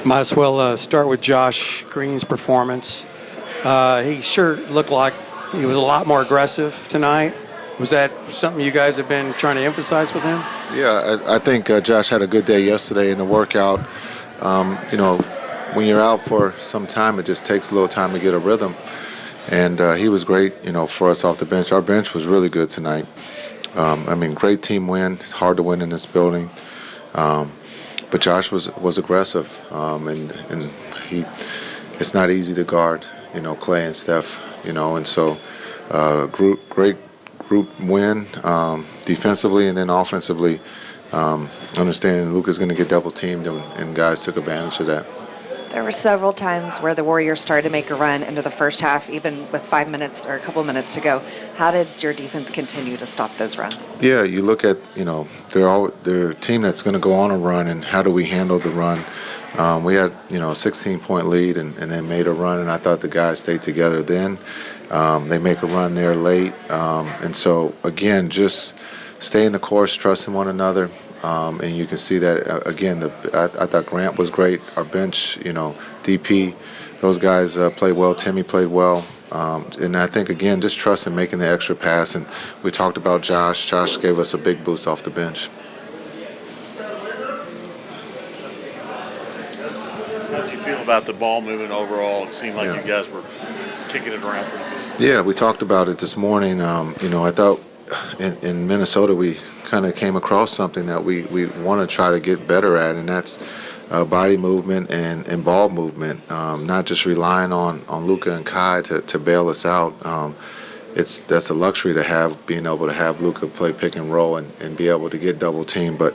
Might as well start with Josh Green's performance. He sure looked like he was a lot more aggressive tonight. Was that something you guys have been trying to emphasize with him? Yeah, I think Josh had a good day yesterday in the workout. When you're out for some time, it just takes a little time to get a rhythm. And he was great, for us off the bench. Our bench was really good tonight. Great team win. It's hard to win in this building. But Josh was aggressive, and it's not easy to guard, Clay and Steph, and so great group win defensively and then offensively. Understanding Luka's going to get double teamed, and guys took advantage of that. There were several times where the Warriors started to make a run into the first half, even with 5 minutes or a couple minutes to go. How did your defense continue to stop those runs? Yeah, you look at, they're a team that's going to go on a run, and how do we handle the run? We had, a 16-point lead and then made a run, and I thought the guys stayed together then. They make a run there late. And so, again, just stay in the course, trusting one another. And you can see that, again, I thought Grant was great. Our bench, DP, those guys played well. Timmy played well. And I think, again, just trust in making the extra pass. And we talked about Josh. Josh gave us a big boost off the bench. How did you feel about the ball movement overall? It seemed like you guys were kicking it around pretty good. Yeah, we talked about it this morning. I thought in Minnesota we kind of came across something that we want to try to get better at, and that's body movement and ball movement, not just relying on Luka and Kai to bail us out. That's a luxury to have, being able to have Luka play pick and roll and be able to get double teamed. But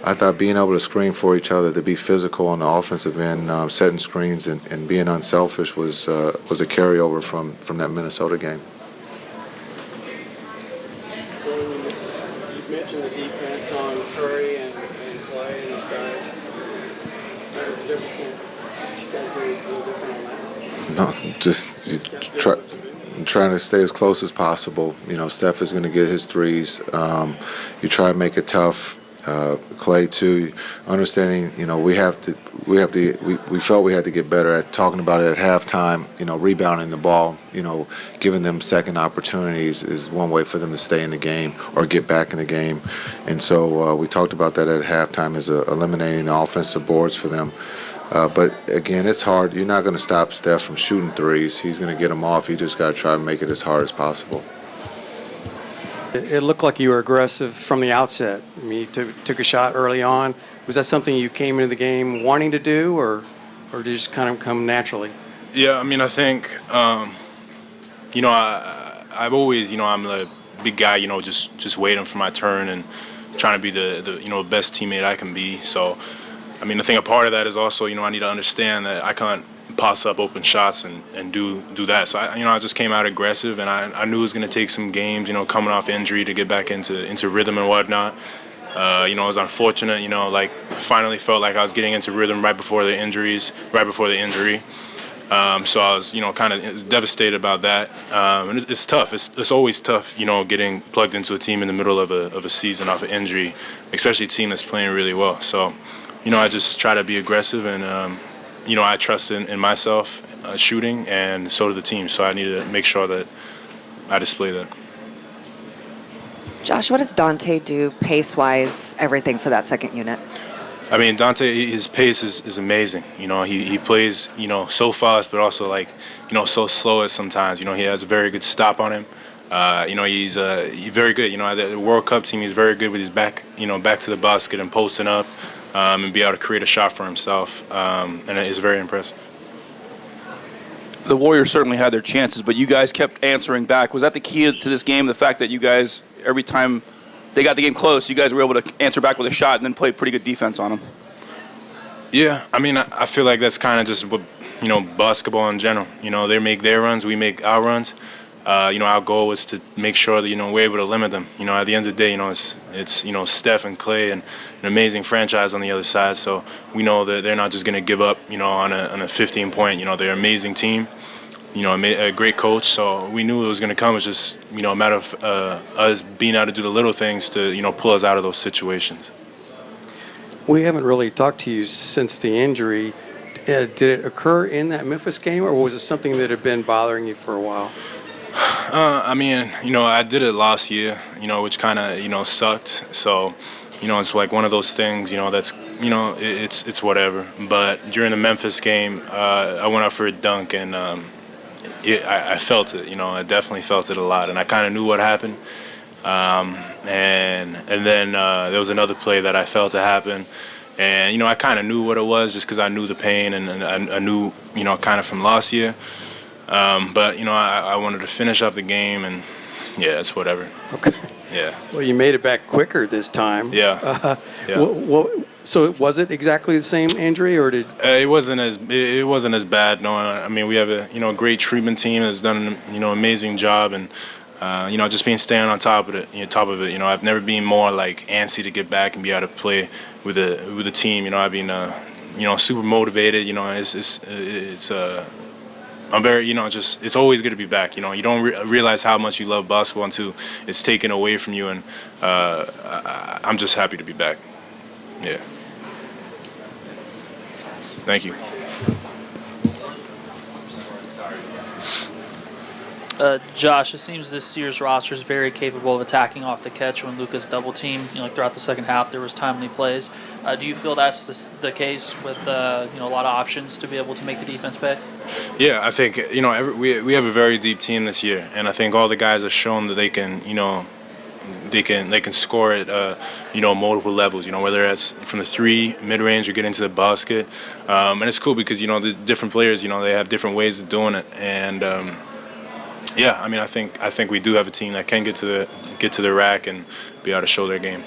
I thought being able to screen for each other, to be physical on the offensive end, setting screens and being unselfish was a carryover from that Minnesota game. You mentioned the defense on Curry and Clay and those guys. What is the difference in you guys doing a little different on that? No, just trying to stay as close as possible. Steph is going to get his threes. You try to make it tough. Clay too. Understanding, we felt we had to get better at talking about it at halftime. Rebounding the ball. Giving them second opportunities is one way for them to stay in the game or get back in the game. And so we talked about that at halftime, as eliminating the offensive boards for them. But again, it's hard. You're not going to stop Steph from shooting threes. He's going to get them off. You just got to try to make it as hard as possible. It looked like you were aggressive from the outset. You took a shot early on. Was that something you came into the game wanting to do, or did it just kind of come naturally? Yeah, I think, I've always, I'm a big guy, just waiting for my turn and trying to be the best teammate I can be. So, I think a part of that is also, I need to understand that I can't pass up open shots and do that. So I just came out aggressive, and I knew it was going to take some games, coming off injury to get back into rhythm and whatnot. It was unfortunate, finally felt like I was getting into rhythm right before the injury. So I was, kind of devastated about that. And it's tough. It's always tough, getting plugged into a team in the middle of a season off an injury, especially a team that's playing really well. So, I just try to be aggressive, and I trust in myself shooting, and so did the team. So I need to make sure that I display that. Josh, what does Dante do pace-wise, everything for that second unit? Dante, his pace is amazing. He plays, so fast, but also so slow at sometimes. He has a very good stop on him. He's very good. The World Cup team, he's very good with his back, back to the basket and posting up. And be able to create a shot for himself, and it's very impressive. The Warriors certainly had their chances, but you guys kept answering back. Was that the key to this game, the fact that you guys, every time they got the game close, you guys were able to answer back with a shot and then play pretty good defense on them? Yeah, I feel like that's kind of just what, basketball in general. They make their runs, we make our runs. Our goal was to make sure that, we're able to limit them. At the end of the day, it's Steph and Clay and an amazing franchise on the other side. So we know that they're not just going to give up, on a 15-point. They're an amazing team, a great coach. So we knew it was going to come. It's just, a matter of us being able to do the little things to, pull us out of those situations. We haven't really talked to you since the injury. Did it occur in that Memphis game, or was it something that had been bothering you for a while? I mean, I did it last year, which kind of, sucked. So, it's like one of those things, that's, it's whatever. But during the Memphis game, I went out for a dunk, and I felt it, I definitely felt it a lot. And I kind of knew what happened. And then there was another play that I felt it happen. And, I kind of knew what it was just because I knew the pain and I knew, kind of from last year. But, I wanted to finish off the game, and, yeah, it's whatever. Okay. Yeah. Well, you made it back quicker this time. Yeah. Yeah. So was it exactly the same injury, or did? It wasn't as bad. No, I mean, we have a great treatment team that's done an amazing job, and just being staying on top of it. I've never been more like antsy to get back and be able to play with a team. I've been super motivated. I'm very, it's always good to be back. You don't realize how much you love basketball until it's taken away from you, and I'm just happy to be back. Yeah. Thank you. Josh, it seems this year's roster is very capable of attacking off the catch when Luka's double teamed. Throughout the second half, there was timely plays. Do you feel that's the case with a lot of options to be able to make the defense pay? Yeah, I think we have a very deep team this year, and I think all the guys have shown that they can they can score at multiple levels. Whether that's from the three, mid range, or get into the basket, and it's cool because the different players they have different ways of doing it, and yeah, I mean I think we do have a team that can get to the rack and be able to show their game.